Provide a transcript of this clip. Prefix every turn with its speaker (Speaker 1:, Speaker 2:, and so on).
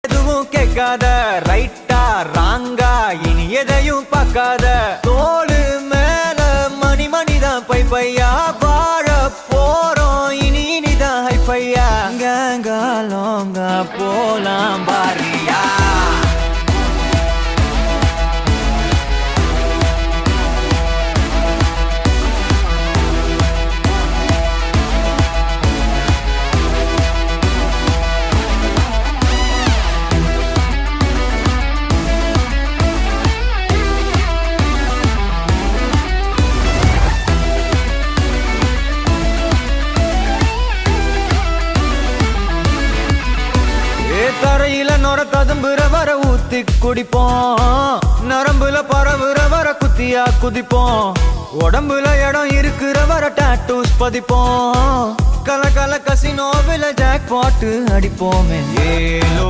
Speaker 1: எதுவும் கேட்காத ரைட்டா ராங்கா இனி எதையும் பார்க்காத தோளு மேல மணி மணிதான் பை பையா வாழ போறோம் இனி இனிதான் ஹைஃபையா கேங்காலோங்க போலாம் பாரியா தரையில நொர ததும்புற வர ஊத்தி குடிப்போம் நரம்புல பரவுற வர குத்தியா குதிப்போம் உடம்புல இடம் இருக்கிற வர டாட்டூஸ் பதிப்போம் கல கல கசினோவில ஜாக் பாட்டு அடிப்போமே ஏலோ